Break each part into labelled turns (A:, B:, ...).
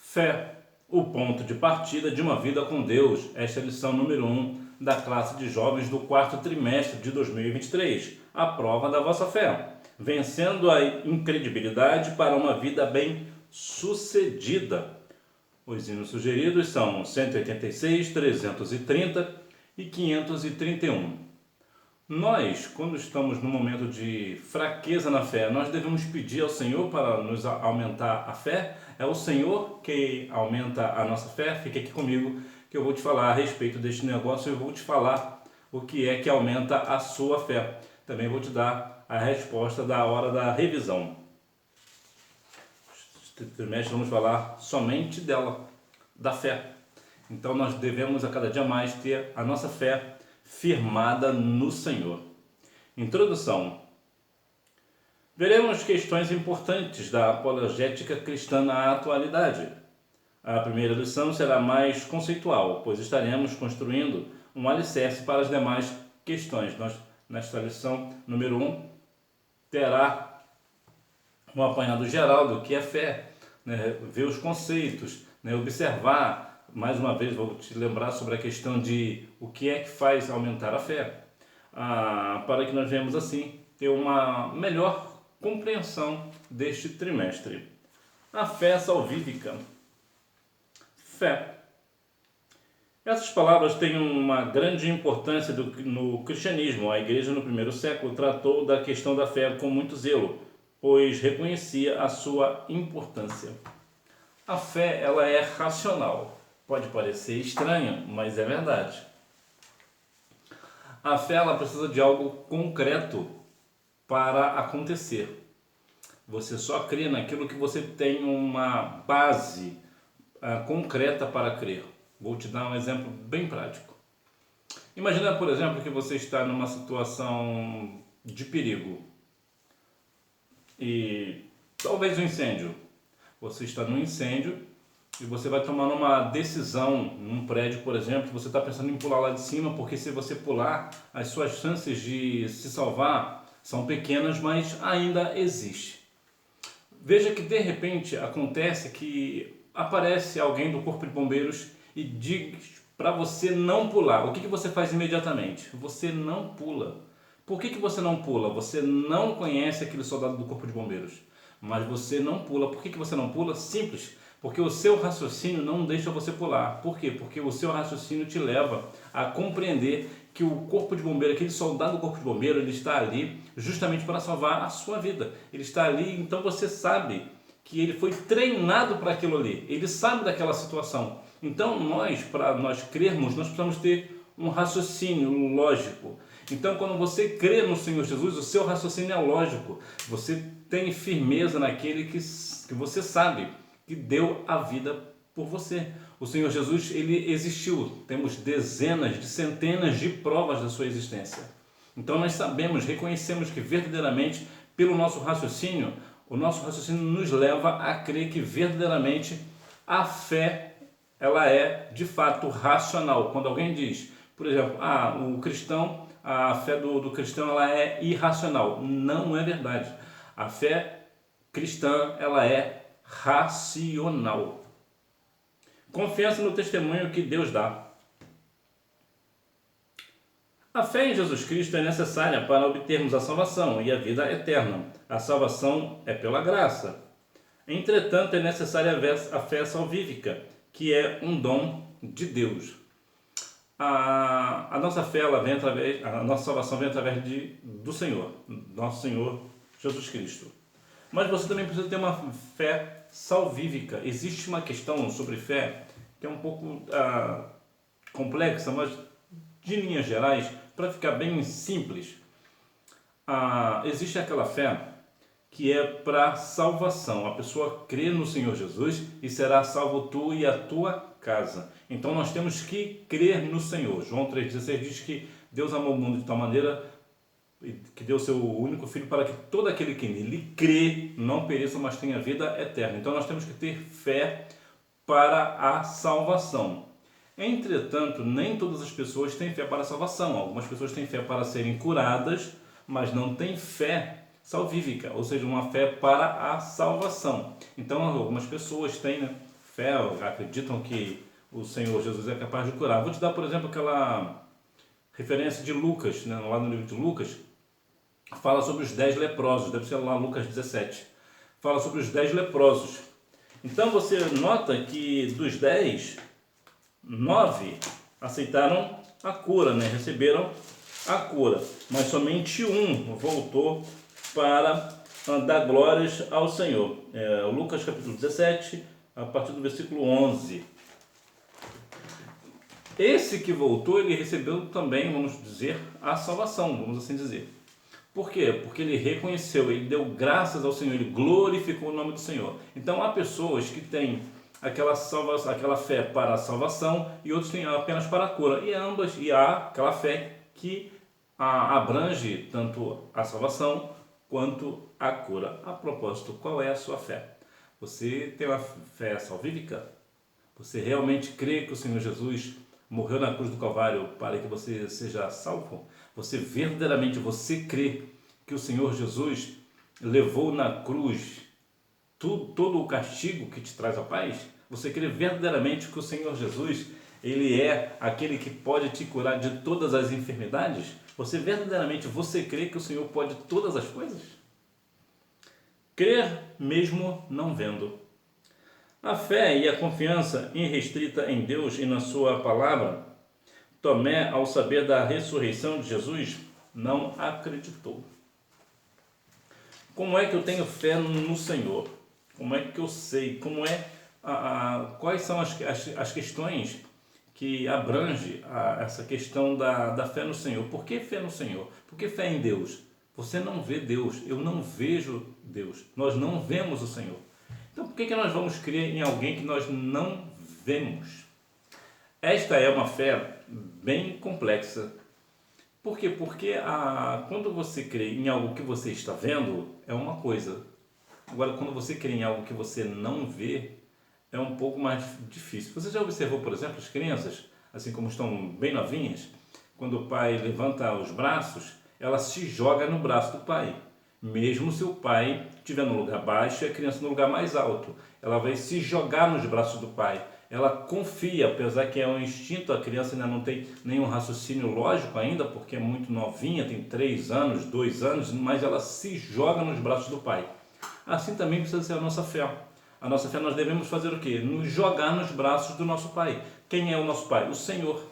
A: Fé, o ponto de partida de uma vida com Deus. Esta é a lição número 1 da classe de jovens do quarto trimestre de 2023. A prova da vossa fé. Vencendo a incredibilidade para uma vida bem-sucedida. Os hinos sugeridos são 186, 330 e 531. Nós, quando estamos num momento de fraqueza na fé, nós devemos pedir ao Senhor para nos aumentar a fé. É o Senhor que aumenta a nossa fé. Fique aqui comigo que eu vou te falar a respeito deste negócio. Eu vou te falar o que é que aumenta a sua fé. Também vou te dar a resposta da hora da revisão. Este trimestre vamos falar somente dela, da fé. Então nós devemos a cada dia mais ter a nossa fé firmada no Senhor. Introdução. Veremos questões importantes da apologética cristã na atualidade. A primeira lição será mais conceitual, pois estaremos construindo um alicerce para as demais questões. Nesta lição número 1, terá um apanhado geral do que é fé, ver os conceitos, observar. Mais uma vez vou te lembrar sobre a questão de o que é que faz aumentar a fé, para que nós venhamos assim ter uma melhor compreensão deste trimestre. A fé salvífica. Fé. Essas palavras têm uma grande importância no cristianismo. A igreja no primeiro século tratou da questão da fé com muito zelo, pois reconhecia a sua importância. A fé, ela é racional. Pode parecer estranho, mas é verdade. A fé, ela precisa de algo concreto para acontecer. Você só crê naquilo que você tem uma base concreta para crer. Vou te dar um exemplo bem prático. Imagina, por exemplo, que você está numa situação de perigo e talvez um incêndio. Você está num incêndio e você vai tomar uma decisão num prédio, por exemplo, você está pensando em pular lá de cima, porque se você pular, as suas chances de se salvar são pequenas, mas ainda existe. Veja que de repente acontece que aparece alguém do corpo de bombeiros e diz para você não pular. O que você faz imediatamente? Você não pula. Por que você não pula? Você não conhece aquele soldado do corpo de bombeiros, mas você não pula. Por que você não pula? Simples. Porque o seu raciocínio não deixa você pular. Por quê? Porque o seu raciocínio te leva a compreender que o corpo de bombeiro, aquele soldado do corpo de bombeiro, ele está ali justamente para salvar a sua vida. Ele está ali, então você sabe que ele foi treinado para aquilo ali. Ele sabe daquela situação. Então para nós crermos, nós precisamos ter um raciocínio lógico. Então quando você crê no Senhor Jesus, o seu raciocínio é lógico. Você tem firmeza naquele que você sabe que deu a vida por você. O Senhor Jesus, ele existiu. Temos dezenas de centenas de provas da sua existência. Então nós sabemos, reconhecemos que verdadeiramente, pelo nosso raciocínio, o nosso raciocínio nos leva a crer que verdadeiramente a fé, ela é de fato racional. Quando alguém diz, por exemplo, o cristão, a fé do cristão, ela é irracional. Não é verdade. A fé cristã, ela é racional. Confiança no testemunho que Deus dá. A fé em Jesus Cristo é necessária para obtermos a salvação e a vida eterna. A salvação é pela graça. Entretanto, é necessária a fé salvífica, que é um dom de Deus. A nossa fé, a nossa salvação vem através do Senhor, nosso Senhor Jesus Cristo. Mas você também precisa ter uma fé salvífica. Existe uma questão sobre fé que é um pouco complexa, mas de linhas gerais, para ficar bem simples, existe aquela fé que é para salvação. A pessoa crê no Senhor Jesus e será salvo tu e a tua casa. Então nós temos que crer no Senhor. João 3,16 diz que Deus amou o mundo de tal maneira que deu seu único filho para que todo aquele que nele crê não pereça, mas tenha vida eterna. Então nós temos que ter fé para a salvação. Entretanto, nem todas as pessoas têm fé para a salvação. Algumas pessoas têm fé para serem curadas, mas não têm fé salvífica, ou seja, uma fé para a salvação. Então algumas pessoas têm fé, acreditam que o Senhor Jesus é capaz de curar. Vou te dar, por exemplo, aquela referência de Lucas, né? Lá no livro de Lucas, fala sobre os 10 leprosos, deve ser lá Lucas 17. Fala sobre os 10 leprosos. Então você nota que dos 10, 9 aceitaram a cura, né? Receberam a cura, mas somente um voltou para dar glórias ao Senhor. Lucas capítulo 17, a partir do versículo 11. Esse que voltou, ele recebeu também, vamos dizer, a salvação, vamos assim dizer. Por quê? Porque ele reconheceu, ele deu graças ao Senhor, ele glorificou o nome do Senhor. Então há pessoas que têm aquela fé para a salvação e outros têm apenas para a cura. E há aquela fé que abrange tanto a salvação quanto a cura. A propósito, qual é a sua fé? Você tem uma fé salvífica? Você realmente crê que o Senhor Jesus morreu na cruz do Calvário para que você seja salvo? Você verdadeiramente crê que o Senhor Jesus levou na cruz todo o castigo que te traz a paz? Você crê verdadeiramente que o Senhor Jesus, ele é aquele que pode te curar de todas as enfermidades? Você verdadeiramente crê que o Senhor pode todas as coisas? Crer mesmo não vendo. A fé e a confiança irrestrita em Deus e na sua palavra, Tomé, ao saber da ressurreição de Jesus, não acreditou. Como é que eu tenho fé no Senhor? Como é que eu sei? Quais são as questões que abrange essa questão da fé no Senhor? Por que fé no Senhor? Por que fé em Deus? Você não vê Deus, eu não vejo Deus, nós não vemos o Senhor. Então por que nós vamos crer em alguém que nós não vemos? Esta é uma fé bem complexa. Por quê? Porque quando você crê em algo que você está vendo, é uma coisa. Agora, quando você crê em algo que você não vê, é um pouco mais difícil. Você já observou, por exemplo, as crianças, assim como estão bem novinhas, quando o pai levanta os braços, ela se joga no braço do pai. Mesmo se o pai estiver no lugar baixo e a criança no lugar mais alto, ela vai se jogar nos braços do pai. Ela confia, apesar que é um instinto, a criança ainda não tem nenhum raciocínio lógico ainda, porque é muito novinha, tem 3 anos, 2 anos, mas ela se joga nos braços do pai. Assim também precisa ser a nossa fé. A nossa fé nós devemos fazer o quê? Nos jogar nos braços do nosso Pai. Quem é o nosso Pai? O Senhor,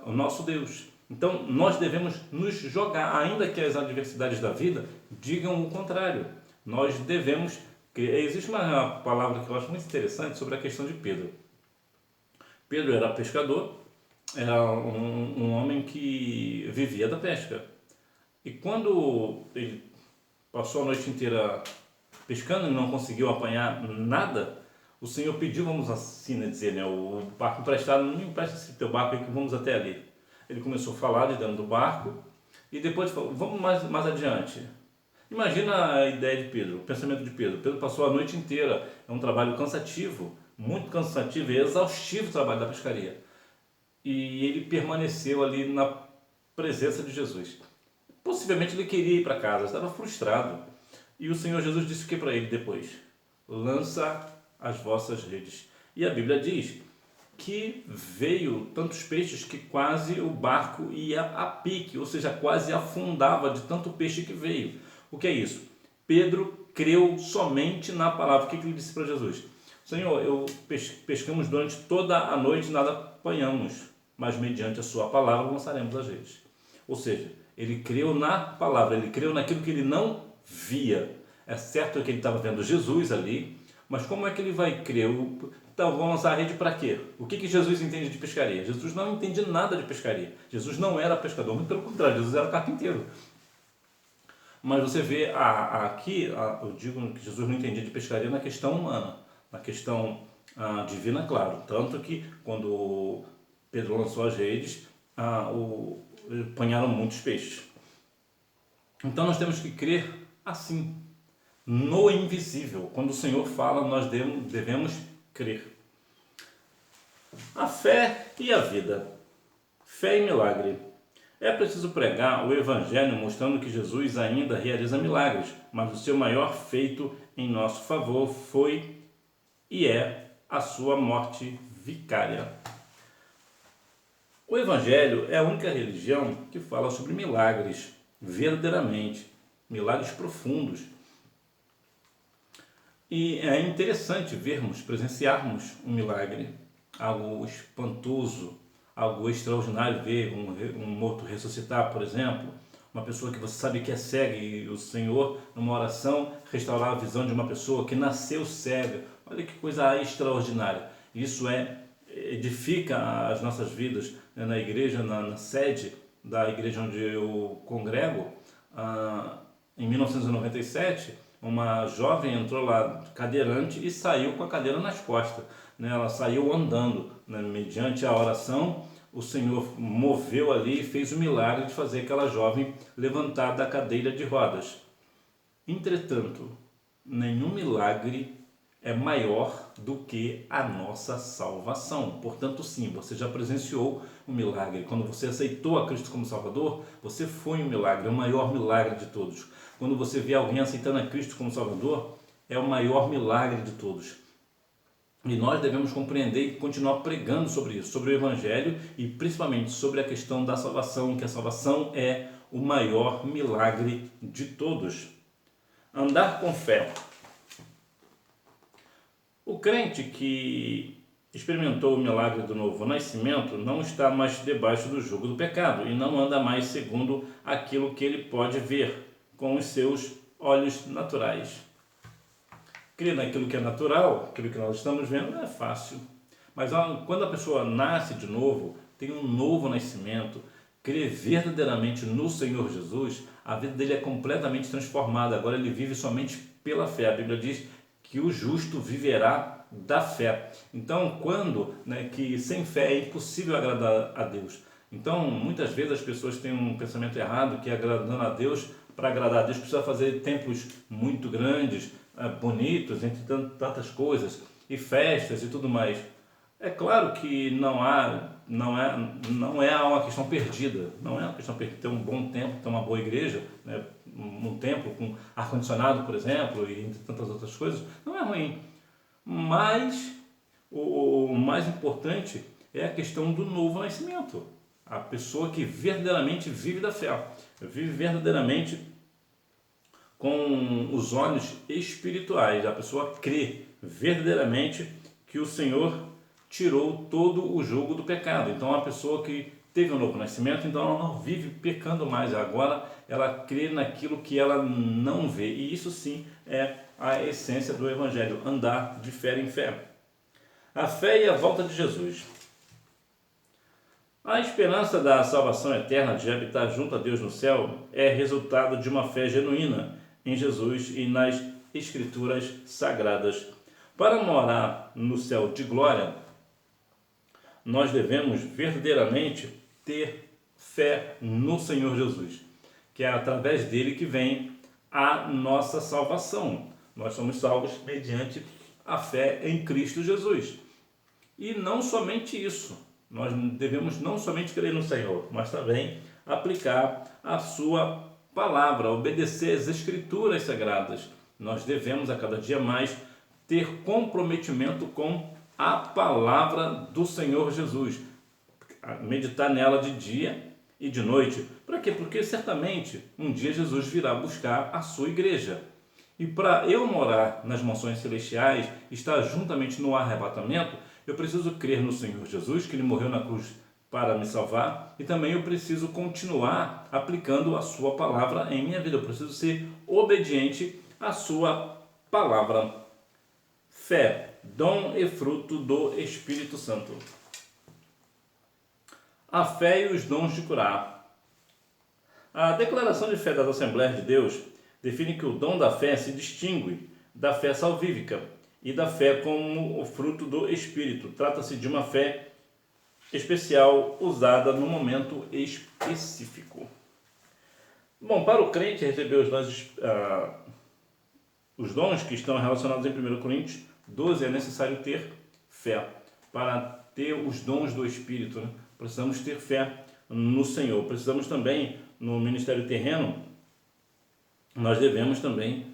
A: o nosso Deus. Então nós devemos nos jogar, ainda que as adversidades da vida digam o contrário. Nós devemos... Existe uma palavra que eu acho muito interessante sobre a questão de Pedro. Pedro era pescador, era um homem que vivia da pesca. E quando ele passou a noite inteira pescando e não conseguiu apanhar nada, o Senhor pediu, vamos assim dizer, né, o barco emprestado, não me empresta esse teu barco aí que vamos até ali. Ele começou a falar de dentro do barco e depois falou, vamos mais adiante. Imagina a ideia de Pedro, o pensamento de Pedro. Pedro passou a noite inteira, é um trabalho cansativo, muito cansativo e exaustivo o trabalho da pescaria. E ele permaneceu ali na presença de Jesus. Possivelmente ele queria ir para casa, estava frustrado. E o Senhor Jesus disse o que para ele depois? Lança as vossas redes. E a Bíblia diz que veio tantos peixes que quase o barco ia a pique, ou seja, quase afundava de tanto peixe que veio. O que é isso? Pedro creu somente na palavra. O que ele disse para Jesus? Senhor, pescamos durante toda a noite e nada apanhamos, mas mediante a sua palavra lançaremos as redes. Ou seja, ele creu na palavra, ele creu naquilo que ele não via. É certo que ele estava vendo Jesus ali, mas como é que ele vai crer? Então, vamos lançar a rede para quê? O que Jesus entende de pescaria? Jesus não entende nada de pescaria. Jesus não era pescador, muito pelo contrário, Jesus era carpinteiro. Mas você vê aqui, eu digo que Jesus não entendia de pescaria na questão humana, na questão divina, claro. Tanto que quando Pedro lançou as redes, apanharam muitos peixes. Então nós temos que crer assim, no invisível. Quando o Senhor fala, nós devemos crer. A fé e a vida. Fé e milagre. É preciso pregar o Evangelho mostrando que Jesus ainda realiza milagres, mas o seu maior feito em nosso favor foi e é a sua morte vicária. O Evangelho é a única religião que fala sobre milagres, verdadeiramente, milagres profundos. E é interessante vermos, presenciarmos um milagre, algo espantoso, algo extraordinário, ver um morto ressuscitar, por exemplo, uma pessoa que você sabe que é cega e o Senhor, numa oração, restaurar a visão de uma pessoa que nasceu cega. Olha que coisa extraordinária. Isso edifica as nossas vidas, né, na igreja, na sede da igreja onde eu congrego. Em 1997, uma jovem entrou lá cadeirante e saiu com a cadeira nas costas, né? Ela saiu andando, né? Mediante a oração, o Senhor moveu ali e fez o milagre de fazer aquela jovem levantar da cadeira de rodas. Entretanto, nenhum milagre é maior do que a nossa salvação. Portanto, sim, você já presenciou um milagre. Quando você aceitou a Cristo como Salvador, você foi um milagre, o maior milagre de todos. Quando você vê alguém aceitando a Cristo como Salvador, é o maior milagre de todos. E nós devemos compreender e continuar pregando sobre isso, sobre o Evangelho e principalmente sobre a questão da salvação, que a salvação é o maior milagre de todos. Andar com fé. O crente que experimentou o milagre do novo nascimento não está mais debaixo do jugo do pecado e não anda mais segundo aquilo que ele pode ver com os seus olhos naturais. Crer naquilo que é natural, aquilo que nós estamos vendo, não é fácil. Mas quando a pessoa nasce de novo, tem um novo nascimento, crê verdadeiramente no Senhor Jesus, a vida dele é completamente transformada. Agora ele vive somente pela fé. A Bíblia diz que o justo viverá da fé. Então, que sem fé é impossível agradar a Deus. Então, muitas vezes as pessoas têm um pensamento errado que agradando a Deus, para agradar a Deus precisa fazer templos muito grandes, bonitos, entre tantas coisas, e festas e tudo mais. É claro que não é uma questão perdida, não é uma questão perdida ter um bom templo, ter uma boa igreja, né? Um templo com ar-condicionado, por exemplo, e entre tantas outras coisas, não é ruim. Mas o mais importante é a questão do novo nascimento. A pessoa que verdadeiramente vive da fé, vive verdadeiramente com os olhos espirituais. A pessoa crê verdadeiramente que o Senhor tirou todo o jugo do pecado. Então, a pessoa que teve um novo nascimento, então ela não vive pecando mais. Agora, ela crê naquilo que ela não vê. E isso sim é a essência do Evangelho, andar de fé em fé. A fé e a volta de Jesus. A esperança da salvação eterna, de habitar junto a Deus no céu, é resultado de uma fé genuína em Jesus e nas Escrituras Sagradas. Para morar no céu de glória, nós devemos verdadeiramente ter fé no Senhor Jesus, que é através dele que vem a nossa salvação. Nós somos salvos mediante a fé em Cristo Jesus. E não somente isso, nós devemos não somente crer no Senhor, mas também aplicar a sua palavra, obedecer às Escrituras Sagradas. Nós devemos a cada dia mais ter comprometimento com a palavra do Senhor Jesus, meditar nela de dia e de noite. Para quê? Porque certamente um dia Jesus virá buscar a sua igreja. E para eu morar nas mansões celestiais, estar juntamente no arrebatamento, eu preciso crer no Senhor Jesus, que Ele morreu na cruz para me salvar, e também eu preciso continuar aplicando a sua palavra em minha vida. Eu preciso ser obediente à sua palavra. Fé, dom e fruto do Espírito Santo. A fé e os dons de curar. A declaração de fé das Assembleias de Deus define que o dom da fé se distingue da fé salvífica e da fé como o fruto do Espírito. Trata-se de uma fé especial usada no momento específico. Bom, para o crente receber os dons que estão relacionados em 1 Coríntios 12, é necessário ter fé. Para ter os dons do Espírito, né? Precisamos ter fé no Senhor. Precisamos também, no ministério terreno, nós devemos também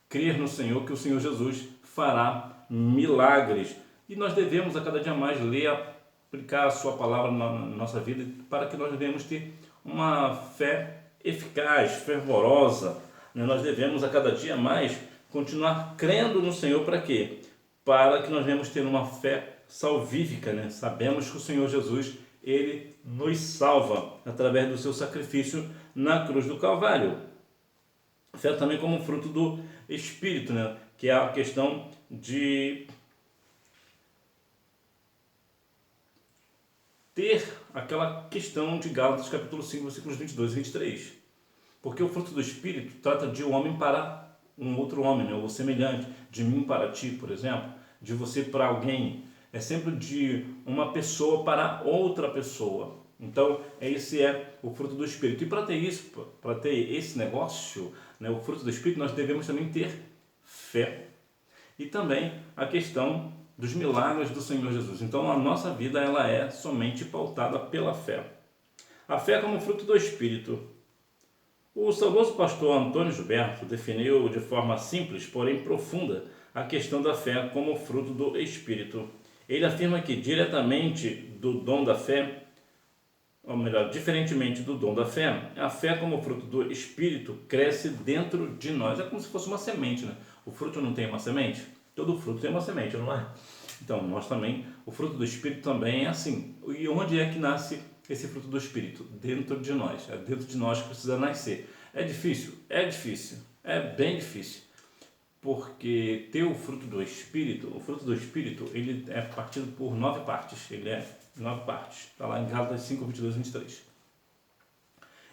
A: crer no Senhor, que o Senhor Jesus fará milagres E nós devemos a cada dia mais ler, aplicar a sua palavra na nossa vida, para que nós devemos ter uma fé eficaz, fervorosa, né? Nós devemos a cada dia mais continuar crendo no Senhor. Para quê? Para que nós venhamos ter uma fé salvífica, né? Sabemos que o Senhor Jesus, Ele nos salva através do seu sacrifício na cruz do Calvário. Fé também como fruto do Espírito, né? Que é a questão de ter aquela questão de Gálatas capítulo 5, versículos 22 e 23. Porque o fruto do Espírito trata de um homem para um outro homem, né? Ou semelhante, de mim para ti, por exemplo, de você para alguém. É sempre de uma pessoa para outra pessoa. Então, esse é o fruto do Espírito. E para ter isso, para ter esse negócio, né, o fruto do Espírito, nós devemos também ter fé. E também a questão dos milagres do Senhor Jesus. Então, a nossa vida ela é somente pautada pela fé. A fé como fruto do Espírito. O saudoso pastor Antônio Gilberto definiu de forma simples, porém profunda, a questão da fé como fruto do Espírito. Ele afirma que diretamente do dom da fé, ou melhor, diferentemente do dom da fé, a fé como fruto do Espírito cresce dentro de nós. É como se fosse uma semente, né? O fruto não tem uma semente? Todo fruto tem uma semente, não é? Então, nós também, o fruto do Espírito também é assim. E onde é que nasce esse fruto do Espírito? Dentro de nós. É dentro de nós que precisa nascer. É difícil? É difícil. É bem difícil. Porque ter o fruto do Espírito, ele é partido por 9 partes. Ele é 9 partes. Está lá em Gálatas 5, 22 e 23.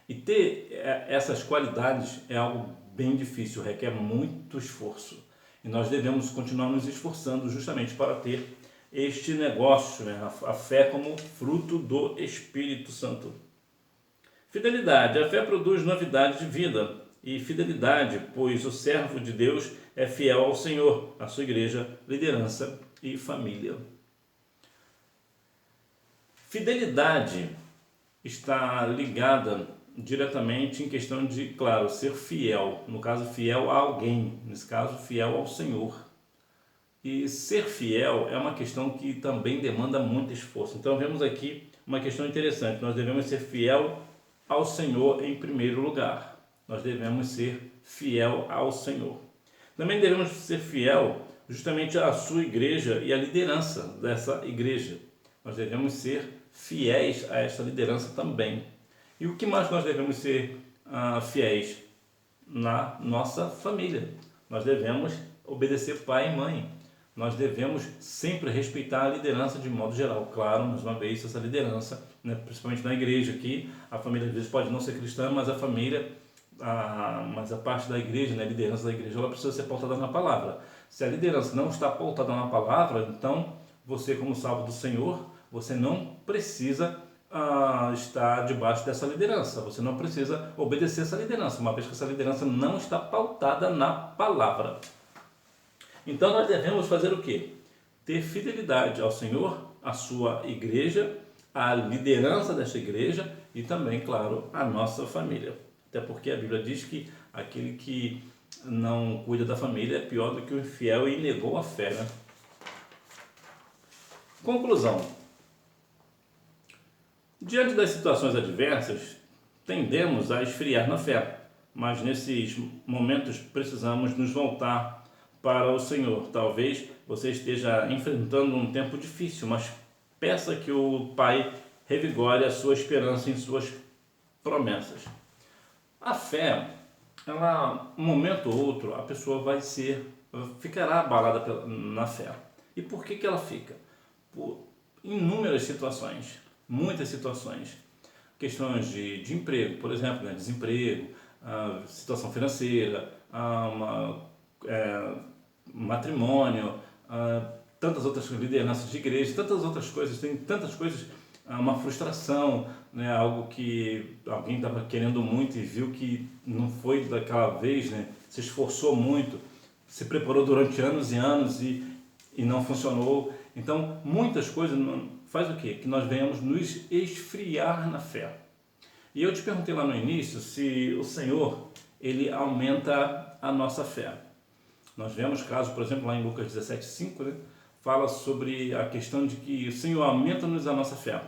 A: E ter essas qualidades é algo bem difícil, requer muito esforço. E nós devemos continuar nos esforçando justamente para ter este negócio, né? A fé como fruto do Espírito Santo. Fidelidade. A fé produz novidade de vida e fidelidade, pois o servo de Deus é fiel ao Senhor, à sua igreja, liderança e família. Fidelidade está ligada diretamente em questão de, claro, ser fiel, no caso fiel a alguém, nesse caso fiel ao Senhor. E ser fiel é uma questão que também demanda muito esforço. Então vemos aqui uma questão interessante, nós devemos ser fiel ao Senhor em primeiro lugar. Nós devemos ser fiel ao Senhor. Também devemos ser fiel justamente à sua igreja e à liderança dessa igreja. Nós devemos ser fiéis a essa liderança também. E o que mais nós devemos ser fiéis? Na nossa família. Nós devemos obedecer pai e mãe. Nós devemos sempre respeitar a liderança de modo geral. Claro, mais uma vez, essa liderança, né, principalmente na igreja aqui, a família às vezes pode não ser cristã, mas a família, mas a parte da igreja, né, a liderança da igreja, ela precisa ser pautada na palavra. Se a liderança não está pautada na palavra, então você, como salvo do Senhor, você não precisa estar debaixo dessa liderança. Você não precisa obedecer essa liderança, uma vez que essa liderança não está pautada na palavra. Então nós devemos fazer o quê? Ter fidelidade ao Senhor, à sua igreja, à liderança dessa igreja e também, claro, à nossa família. Até porque a Bíblia diz que aquele que não cuida da família é pior do que o infiel e negou a fé, né? Conclusão. Diante das situações adversas, tendemos a esfriar na fé, mas nesses momentos precisamos nos voltar para o Senhor. Talvez você esteja enfrentando um tempo difícil, mas peça que o Pai revigore a sua esperança em suas promessas. A fé, ela, um momento ou outro, a pessoa ficará abalada na fé. E por que ela fica? Por inúmeras situações. Muitas situações, questões de emprego, por exemplo, né? Desemprego, situação financeira, matrimônio, tantas outras lideranças de igreja, tantas outras coisas, tem tantas coisas, uma frustração, né? Algo que alguém estava querendo muito e viu que não foi daquela vez, né? Se esforçou muito, se preparou durante anos e anos e não funcionou. Então, muitas coisas faz o quê? Que nós venhamos nos esfriar na fé. E eu te perguntei lá no início se o Senhor, ele aumenta a nossa fé. Nós vemos casos, por exemplo, lá em Lucas 17:5, né? fala sobre a questão de que o Senhor aumenta-nos a nossa fé.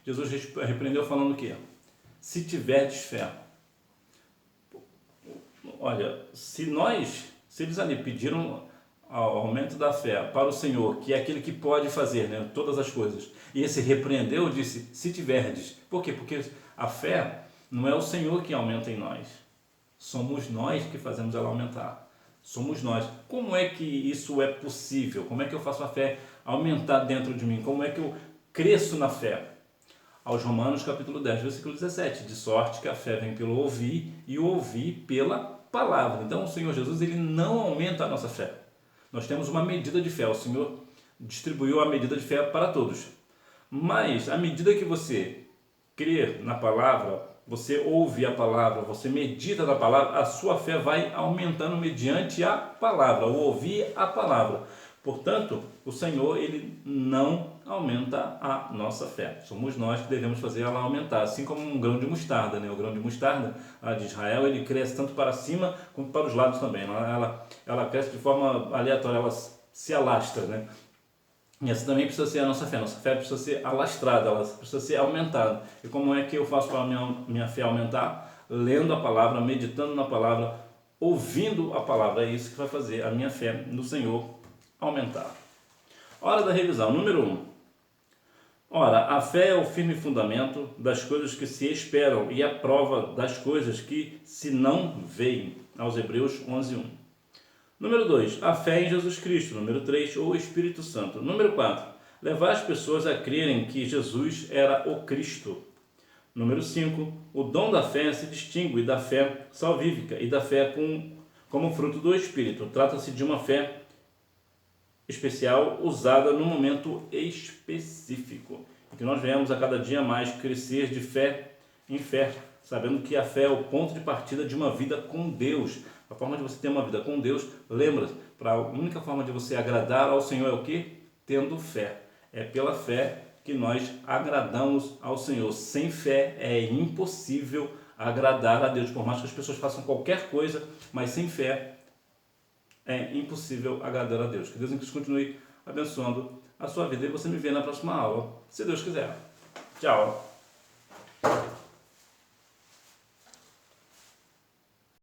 A: Jesus repreendeu falando o quê? Se tiverdes fé. Olha, se eles ali pediram o aumento da fé para o Senhor, que é aquele que pode fazer, né, todas as coisas, e esse repreendeu, disse, se tiverdes. Por quê? Porque a fé não é o Senhor que aumenta em nós, somos nós que fazemos ela aumentar. Somos nós. Como é que isso é possível? Como é que eu faço a fé aumentar dentro de mim? Como é que eu cresço na fé? Aos Romanos capítulo 10, versículo 17, de sorte que a fé vem pelo ouvir e o ouvir pela palavra. Então o Senhor Jesus, ele não aumenta a nossa fé. Nós temos uma medida de fé, o Senhor distribuiu a medida de fé para todos. Mas à medida que você crê na palavra, você ouve a palavra, você medita na palavra, a sua fé vai aumentando mediante a palavra, o ouvir a palavra. Portanto, o Senhor, ele não aumenta a nossa fé. Somos nós que devemos fazer ela aumentar, assim como um grão de mostarda, né? O grão de mostarda de Israel, ele cresce tanto para cima quanto para os lados também. Ela cresce de forma aleatória, ela se alastra, né? E essa também precisa ser a nossa fé. Nossa fé precisa ser alastrada, ela precisa ser aumentada. E como é que eu faço para a minha fé aumentar? Lendo a palavra, meditando na palavra, ouvindo a palavra. É isso que vai fazer a minha fé no Senhor aumentar. Hora da revisão. Número 1. Ora, a fé é o firme fundamento das coisas que se esperam e a prova das coisas que se não veem. Aos Hebreus 11:1. Número 2, a fé em Jesus Cristo. Número 3, o Espírito Santo. Número 4, levar as pessoas a crerem que Jesus era o Cristo. Número 5, o dom da fé se distingue da fé salvífica e da fé como fruto do Espírito. Trata-se de uma fé especial usada no momento específico. E que nós venhamos a cada dia mais crescer de fé em fé, sabendo que a fé é o ponto de partida de uma vida com Deus. A forma de você ter uma vida com Deus, lembra, a única forma de você agradar ao Senhor é o quê? Tendo fé. É pela fé que nós agradamos ao Senhor. Sem fé é impossível agradar a Deus, por mais que as pessoas façam qualquer coisa, mas sem fé é impossível agradar a Deus. Que Deus continue abençoando a sua vida e você me vê na próxima aula, se Deus quiser. Tchau!